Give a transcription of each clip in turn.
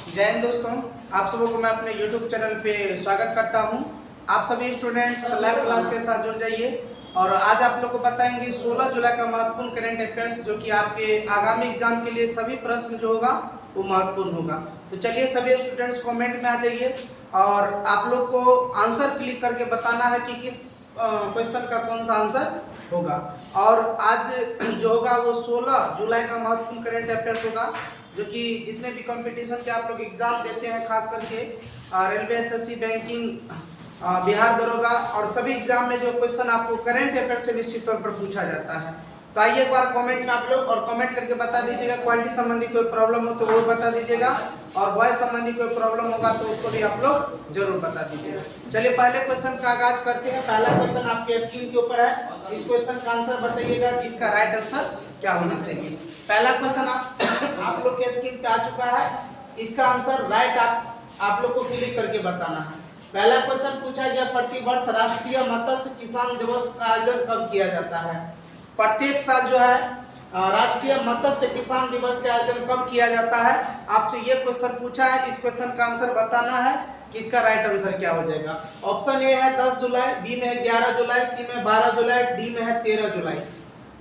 जय हिंद दोस्तों, आप सबों को मैं अपने YouTube चैनल पे स्वागत करता हूं। आप सभी स्टूडेंट्स लाइव क्लास के साथ जुड़ जाइए और आज आप लोग को बताएंगे 16 जुलाई का महत्वपूर्ण करंट अफेयर्स, जो कि आपके आगामी एग्जाम के लिए सभी प्रश्न जो होगा वो महत्वपूर्ण होगा। तो चलिए सभी स्टूडेंट्स कमेंट में आ जाइए और आप लोग को आंसर क्लिक करके बताना है कि किस क्वेश्चन का कौन सा आंसर होगा। और आज जो होगा वो 16 जुलाई का महत्वपूर्ण करंट अफेयर्स होगा, जो कि जितने भी कंपटीशन के आप लोग एग्जाम देते हैं, खास करके रेलवे, एसएससी, बैंकिंग, बिहार दरोगा और सभी एग्जाम में जो क्वेश्चन आपको करंट अफेयर से निश्चित तौर पर पूछा जाता है। तो आइए एक बार कमेंट में आप लोग और कमेंट करके बता दीजिएगा। क्वालिटी संबंधी कोई प्रॉब्लम हो तो वो बता दीजिएगा और वॉइस संबंधी कोई प्रॉब्लम होगा तो उसको भी आप लोग जरूर बता दीजिएगा। चलिए पहले क्वेश्चन का आगाज करते हैं। पहला क्वेश्चन आपके स्क्रीन के ऊपर है। इस क्वेश्चन का आंसर बताइएगा कि इसका राइट आंसर क्या होना चाहिए। पहला क्वेश्चन आप लोग के स्क्रीन पे आ चुका है। इसका आंसर राइट आप लोग को क्लिक करके बताना है। पहला क्वेश्चन पूछा गया, प्रतिवर्ष राष्ट्रीय मत्स्य किसान दिवस का आयोजन कब किया जाता है। प्रत्येक साल जो है राष्ट्रीय मत्स्य किसान दिवस का आयोजन कब किया जाता है। आपसे ये क्वेश्चन पूछा है। इस क्वेश्चन का आंसर बताना है कि इसका राइट आंसर क्या हो जाएगा। ऑप्शन ए है 10 जुलाई, बी में है 11 जुलाई, सी में 12 जुलाई, डी में है 13 जुलाई।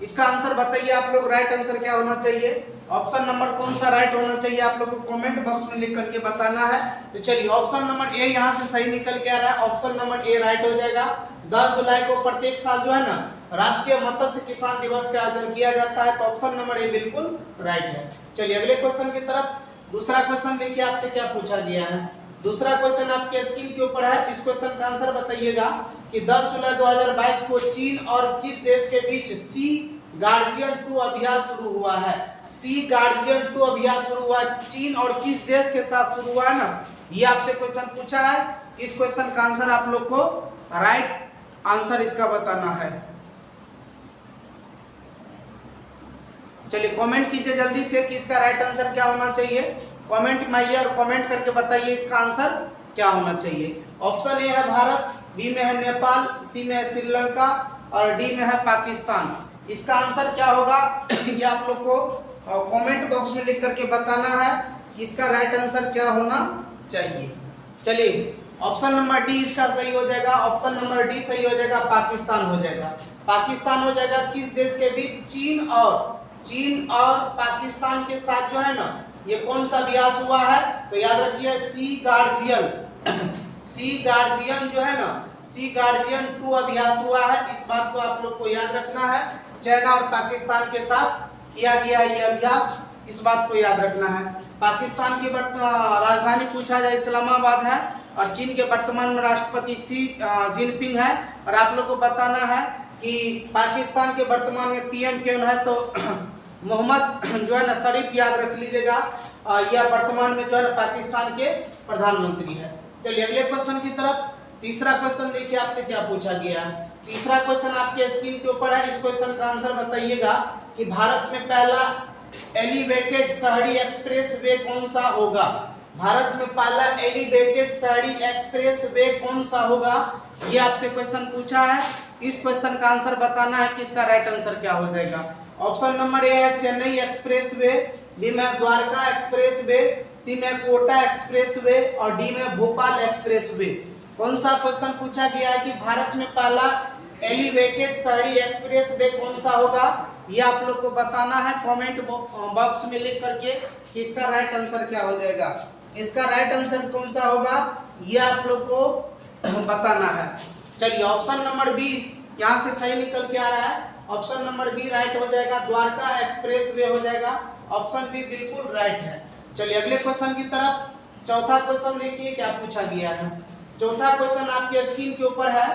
इसका आंसर बताइए आप लोग, राइट आंसर क्या होना चाहिए। ऑप्शन नंबर कौन सा राइट होना चाहिए आप लोग को कमेंट बॉक्स में लिख करके बताना है। तो चलिए ऑप्शन नंबर ए यहाँ से सही निकल के आ रहा है। ऑप्शन नंबर ए राइट हो जाएगा। 10 जुलाई को प्रत्येक साल जो है ना राष्ट्रीय मत्स्य किसान दिवस का आयोजन किया जाता है। तो ऑप्शन नंबर ए बिल्कुल राइट है। चलिए अगले क्वेश्चन की तरफ। दूसरा क्वेश्चन देखिए आपसे क्या पूछा गया है। दूसरा क्वेश्चन आपके स्क्रीन के ऊपर है। इस क्वेश्चन का आंसर बताइएगा कि 10 जुलाई 2022 को चीन और किस देश के बीच सी गार्डियन 2 अभ्यास शुरू हुआ है। सी गार्डियन 2 अभ्यास शुरू हुआ है, चीन और किस देश के साथ शुरू हुआ है ना, ये आपसे क्वेश्चन पूछा है। इस क्वेश्चन का आंसर आप लोग को राइट आंसर इसका बताना है। चलिए कमेंट कीजिए जल्दी से कि इसका राइट आंसर क्या होना चाहिए। कमेंट में आइए और कमेंट करके बताइए इसका आंसर क्या होना चाहिए। ऑप्शन ए है भारत, बी में है नेपाल, सी में है श्रीलंका और डी में है पाकिस्तान। इसका आंसर क्या होगा ये आप लोग को कमेंट बॉक्स में लिख करके बताना है कि इसका राइट आंसर क्या होना चाहिए। चलिए ऑप्शन नंबर डी इसका सही हो जाएगा। ऑप्शन नंबर डी सही हो जाएगा, पाकिस्तान हो जाएगा। पाकिस्तान हो जाएगा। किस देश के बीच, चीन और पाकिस्तान के साथ जो है ना ये कौन सा अभ्यास हुआ है। तो याद रखिए सी गार्जियन जो है ना, सी गार्जियन 2 अभ्यास हुआ है। इस बात को आप लोग को याद रखना है। चाइना और पाकिस्तान के साथ किया गया ये अभ्यास, इस बात को याद रखना है। पाकिस्तान की राजधानी पूछा जाए इस्लामाबाद है और चीन के वर्तमान में राष्ट्रपति शी जिनपिंग है। और आप लोग को बताना है कि पाकिस्तान के वर्तमान में पीएम कौन है। तो मोहम्मद जो है ना शरीफ याद रख लीजिएगा। यह वर्तमान में जो है पाकिस्तान के प्रधानमंत्री है। चलिए अगले क्वेश्चन की तरफ। तीसरा क्वेश्चन देखिए आपसे क्या पूछा गया है। तीसरा क्वेश्चन आपके स्क्रीन के ऊपर है। इस क्वेश्चन का आंसर बताइएगा कि भारत में पहला एलिवेटेड शहरी एक्सप्रेस वे कौन सा होगा। भारत में पहला एलिवेटेड शहरी एक्सप्रेस वे कौन सा होगा, ये आपसे क्वेश्चन पूछा है। इस क्वेश्चन का आंसर बताना है कि इसका राइट आंसर क्या हो जाएगा। ऑप्शन नंबर ए है चेन्नई एक्सप्रेस वे, बी में द्वारका एक्सप्रेस वे, सी में कोटा एक्सप्रेस वे और डी में भोपाल एक्सप्रेस वे। कौन सा क्वेश्चन पूछा गया है कि भारत में पहला एलिवेटेड शहरी एक्सप्रेस वे कौन सा होगा, ये आप लोग को बताना है कमेंट बॉक्स में लिख करके कि इसका राइट आंसर क्या हो जाएगा। इसका राइट आंसर कौन सा होगा ये आप लोग को बताना है। चलिए ऑप्शन नंबर बी यहाँ से सही निकल के आ रहा है। ऑप्शन नंबर बी राइट हो जाएगा, द्वारका एक्सप्रेस वे हो जाएगा। ऑप्शन बी बिल्कुल राइट है। चलिए अगले क्वेश्चन की तरफ। चौथा क्वेश्चन देखिए क्या पूछा गया है। चौथा क्वेश्चन आपके स्क्रीन के ऊपर है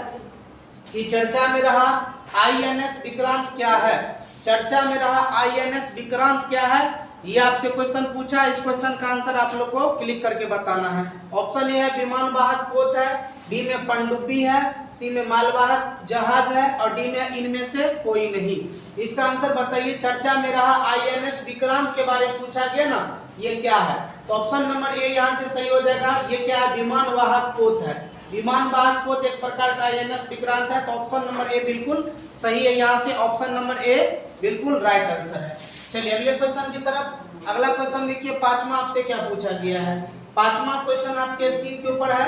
कि चर्चा में रहा आईएनएस विक्रांत क्या है। चर्चा में रहा आईएनएस विक्रांत क्या है, ये आपसे क्वेश्चन पूछा। इस क्वेश्चन का आंसर आप लोग को क्लिक करके बताना है। ऑप्शन ए है विमान वाहक पोत है, बी में पनडुब्बी है, सी में मालवाहक जहाज है और डी में इनमें से कोई नहीं। इसका आंसर बताइए। चर्चा में रहा आईएनएस विक्रांत के बारे में पूछा गया ना, ये क्या है। तो ऑप्शन नंबर ए यहाँ से सही हो जाएगा। ये क्या है, विमान वाहक पोत है। विमान वाहक पोत एक प्रकार का आईएनएस विक्रांत है। तो ऑप्शन नंबर ए बिल्कुल सही है। यहाँ से ऑप्शन नंबर ए बिल्कुल राइट आंसर है। चलिए अगले क्वेश्चन की तरफ। अगला क्वेश्चन देखिए, पांचवा आपसे क्या पूछा गया है। पांचवा क्वेश्चन आपके स्क्रीन के ऊपर है।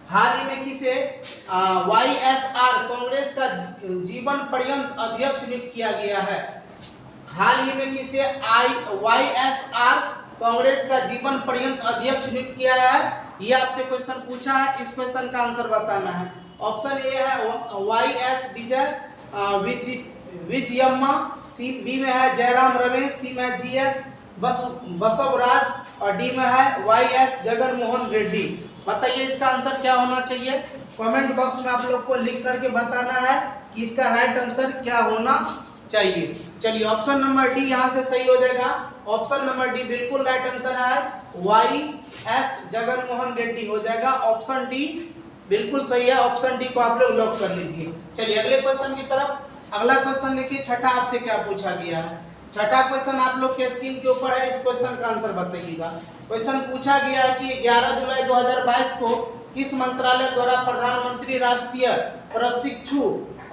हाल ही में किसे YSR कांग्रेस का जीवन पर्यंत अध्यक्ष नियुक्त किया गया है। हाल ही में किसे YSR कांग्रेस का जीवन पर्यंत अध्यक्ष नियुक्त किया है, ये आपसे क्वेश्चन पूछा है। इस क्वेश्चन का आंसर बताना है। ऑप्शन ए है YS विजयम्मा, सी बी में है जयराम रमेश, सी में GS बसवराज और डी में है YS जगन मोहन रेड्डी। बताइए इसका आंसर क्या होना चाहिए। कमेंट बॉक्स में आप लोग को लिख करके बताना है कि इसका राइट आंसर क्या होना चाहिए। चलिए ऑप्शन नंबर डी यहाँ से सही हो जाएगा। ऑप्शन नंबर डी बिल्कुल राइट आंसर है, YS जगन मोहन रेड्डी हो जाएगा। ऑप्शन डी बिल्कुल सही है। ऑप्शन डी को आप लोग लॉक कर लीजिए। चलिए अगले क्वेश्चन की तरफ। अगला क्वेश्चन देखिए, छठा आपसे क्या पूछा गया है। छठा क्वेश्चन आप लोग के स्क्रीन के ऊपर है। इस क्वेश्चन का आंसर बताइएगा। क्वेश्चन पूछा गया है कि 11 जुलाई 2022 को किस मंत्रालय द्वारा प्रधानमंत्री राष्ट्रीय प्रशिक्षु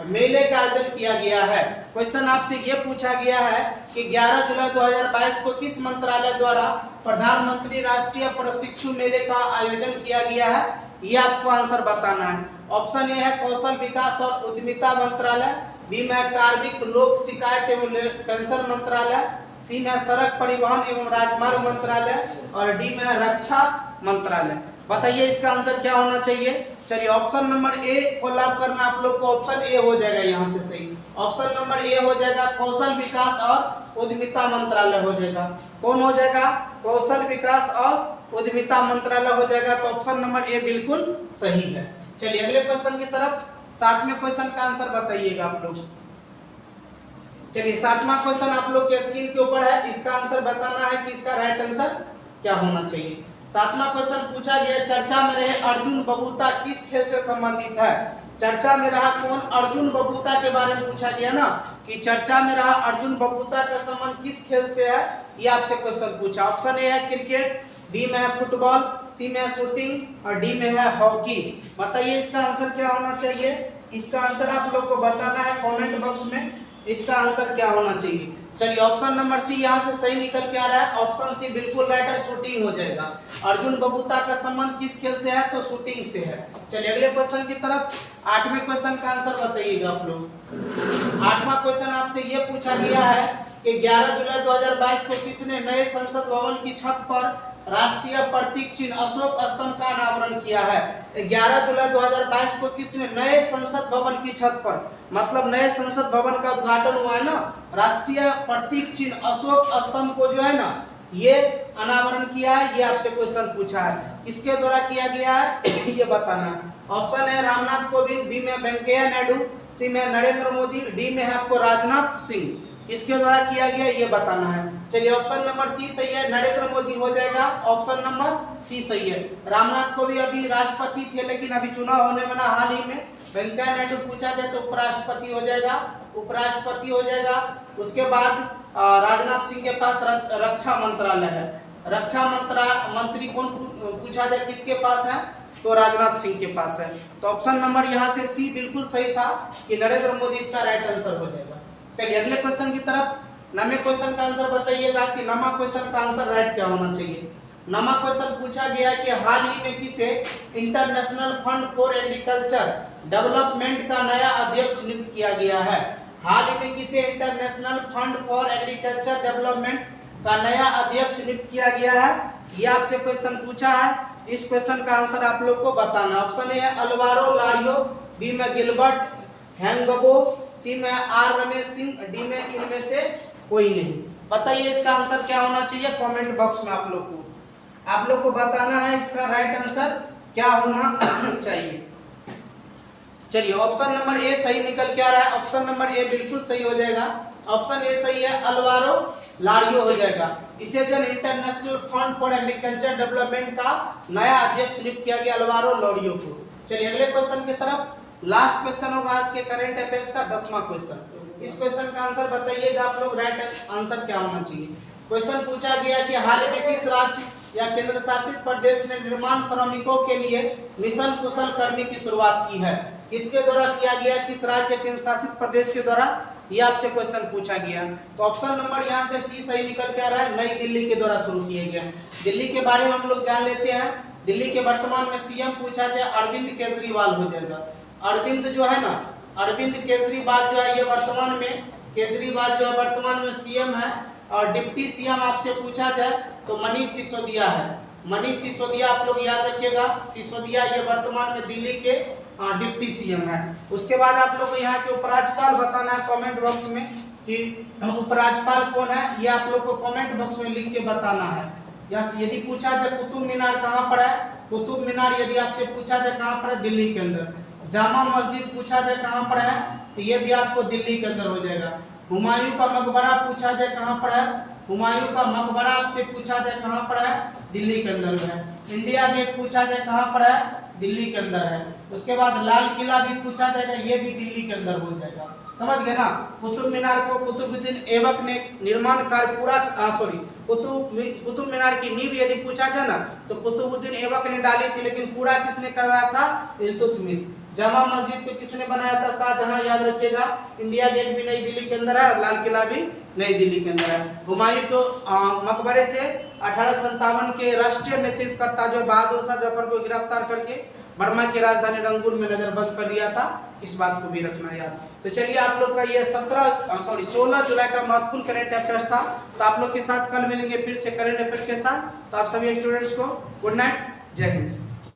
मेले का आयोजन किया गया है। क्वेश्चन आपसे ये पूछा गया है कि 11 जुलाई 2022 को किस मंत्रालय द्वारा प्रधानमंत्री राष्ट्रीय प्रशिक्षु मेले का आयोजन किया गया है, ये आपको आंसर बताना है। ऑप्शन ए है कौशल विकास और उद्यमिता मंत्रालय, बी में कार्मिक लोक शिकायत एवं पेंशन मंत्रालय, सी में सड़क परिवहन एवं राजमार्ग मंत्रालय और डी में रक्षा मंत्रालय। बताइए इसका आंसर क्या होना चाहिए। चलिए ऑप्शन नंबर ए को लॉक करना आप लोग को। ऑप्शन ए हो जाएगा यहाँ से सही। ऑप्शन नंबर ए हो जाएगा, कौशल विकास और उद्यमिता मंत्रालय हो जाएगा। कौन हो जाएगा, कौशल विकास और उद्यमिता मंत्रालय हो जाएगा। तो ऑप्शन नंबर ए बिल्कुल सही है। चलिए अगले क्वेश्चन की तरफ। सातवें क्वेश्चन का आंसर बताइएगा आप लोग। चलिए सातवां क्वेश्चन आप लोग के स्क्रीन के ऊपर है। इसका आंसर बताना है कि इसका राइट आंसर क्या होना चाहिए। सातवां क्वेश्चन पूछा गया, चर्चा में रहे अर्जुन बबूता किस खेल से संबंधित है। चर्चा में रहा कौन, अर्जुन बबूता के बारे में पूछा गया ना, कि चर्चा में रहा अर्जुन बबूता का संबंध किस खेल से है, ये आपसे क्वेश्चन पूछा। ऑप्शन ए है क्रिकेट, बी में है फुटबॉल, सी में है शूटिंग और डी में है हॉकी। बताइए इसका आंसर क्या होना चाहिए। इसका आंसर आप लोग को बताना है कमेंट बॉक्स में, इसका आंसर क्या होना चाहिए। चलिए ऑप्शन नंबर सी यहाँ से सही निकल के आ रहा है। ऑप्शन सी बिल्कुल राइट है, शूटिंग हो जाएगा। अर्जुन बबूता का संबंध किस खेल से है, तो शूटिंग से है। चलिए अगले क्वेश्चन की तरफ। आठवें क्वेश्चन का आंसर बताइएगा आप लोग। आठवां क्वेश्चन आपसे ये पूछा गया है कि 11 जुलाई 2022 को किसने नए संसद भवन की छत पर राष्ट्रीय प्रतीक चिन्ह अशोक स्तंभ का अनावरण किया है। 11 जुलाई 2022 को किसने नए संसद भवन की छत पर, मतलब नए संसद भवन का उद्घाटन हुआ है ना, राष्ट्रीय प्रतीक चिन्ह अशोक स्तंभ को जो है ना ये अनावरण किया है। ये आपसे क्वेश्चन पूछा है, किसके द्वारा किया गया है ये बताना। ऑप्शन है रामनाथ कोविंद, बी में वेंकैया नायडू, सी में नरेंद्र मोदी, डी में है आपको राजनाथ सिंह। किसके द्वारा किया गया ये बताना है। चलिए ऑप्शन नंबर सी सही है, नरेंद्र मोदी हो जाएगा। ऑप्शन नंबर सी सही है। रामनाथ कोविंद अभी राष्ट्रपति थे लेकिन अभी चुनाव होने वाला हाल ही में। वेंकैया नायडू पूछा जाए तो उपराष्ट्रपति हो जाएगा, उपराष्ट्रपति हो जाएगा। उसके बाद राजनाथ सिंह के पास रक्षा मंत्रालय है। रक्षा मंत्री कौन पूछा जाए किसके पास है, तो राजनाथ सिंह के पास है। तो ऑप्शन नंबर यहाँ से सी बिल्कुल सही था कि नरेंद्र मोदी इसका राइट आंसर हो जाएगा। चलिए अगले क्वेश्चन की तरफ। नवे क्वेश्चन का आंसर बताइएगा कि नमा क्वेश्चन का आंसर राइट क्या होना चाहिए। नमा क्वेश्चन पूछा गया है कि हाल ही में किसे international fund for agriculture development का नया अध्यक्ष नियुक्त किया गया है। हाल ही में किसे international fund for agriculture development का नया अध्यक्ष नियुक्त किया गया है, ये आपसे क्वेश्चन पूछा है। इस क्वेश्चन का आंसर आप लोग को बताना। ऑप्शन ए है अल्वारो लारियो, बी में गिलबर्ट हैंगबो, सी में आर रमेश सिंह, डी में इनमें से कोई नहीं। बताइए इसका आंसर क्या होना चाहिए। कमेंट बॉक्स में आप लोग को बताना है इसका राइट आंसर क्या होना चाहिए। चलिए ऑप्शन नंबर ए सही निकल के आ रहा है। ऑप्शन नंबर ए बिल्कुल सही हो जाएगा। ऑप्शन ए सही है, अल्वारो लारियो हो जाएगा। इसे जो international fund for agriculture development का नया अध्यक्ष नियुक्त किया गया अल्वारो लारियो को। चलिए अगले क्वेश्चन की तरफ। लास्ट क्वेश्चन होगा आज के करंट अफेयर्स का 10वां क्वेश्चन। इस क्वेश्चन का आंसर बताइएगा आप लोग, राइट आंसर क्या होना चाहिए। क्वेश्चन पूछा गया कि हाल ही में किस राज्य या केंद्र शासित प्रदेश ने निर्माण श्रमिकों के लिए मिशन कुशल कर्मी की शुरुआत की है। किसके द्वारा किया गया, किस राज्य केंद्र शासित प्रदेश के द्वारा ये आपसे क्वेश्चन पूछा गया। तो ऑप्शन नंबर यहाँ से सी सही निकल के आ रहा है, नई दिल्ली के द्वारा शुरू किए गए। दिल्ली के बारे में हम लोग जान लेते हैं। दिल्ली के वर्तमान में सीएम पूछा जाए अरविंद केजरीवाल हो जाएगा। अरविंद जो है ना, अरविंद केजरीवाल जो है ये वर्तमान में, केजरीवाल जो है वर्तमान में सीएम है। और डिप्टी सीएम आपसे पूछा जाए तो मनीष सिसोदिया है। मनीष सिसोदिया आप लोग याद रखिएगा, सिसोदिया ये वर्तमान में दिल्ली के डिप्टी सीएम है। उसके बाद आप लोग को यहाँ के उपराज्यपाल बताना है कमेंट बॉक्स में कि उपराज्यपाल कौन है, ये आप लोग को कमेंट बॉक्स में लिख के बताना है। यदि पूछा जाए कुतुब मीनार कहाँ पर है, कुतुब मीनार यदि आपसे पूछा जाए कहाँ पर है, दिल्ली के अंदर। जामा मस्जिद पूछा जाए कहाँ पर है, तो ये भी आपको दिल्ली के अंदर हो जाएगा। हुमायूं का मकबरा पूछा जाए कहाँ पर है, हुमायूं का मकबरा आपसे पूछा जाए कहाँ पर है, दिल्ली के अंदर है। इंडिया गेट पूछा जाए कहाँ पर है, दिल्ली के अंदर है। उसके बाद लाल किला भी पूछा जाएगा, ये भी दिल्ली के अंदर हो जाएगा। समझ गए ना। कुतुब मीनार को कुतुबुद्दीन ऐबक ने निर्माण कार्य पूरा कुतुब मीनार की नींव यदि पूछा जाए ना तो कुतुबुद्दीन ऐबक ने डाली थी, लेकिन पूरा किसने करवाया था, इल्तुतमिश। जामा मस्जिद को किसने बनाया था, शाहजहां, याद रखिएगा। इंडिया गेट भी नई दिल्ली के अंदर है, लाल किला भी नई दिल्ली के अंदर है। हुमायूं को मकबरे से 1857 के राष्ट्रीय नेतृत्वकर्ता जो बहादुर शाह जफर को गिरफ्तार करके बर्मा की राजधानी रंगून में नजरबंद कर दिया था, इस बात को भी रखना याद। तो चलिए आप लोग का ये 16 जुलाई का महत्वपूर्ण करंट अफेयर्स था। तो आप लोग के साथ कल मिलेंगे फिर से करंट अफेयर के साथ। तो आप सभी स्टूडेंट्स को गुड नाइट, जय हिंद।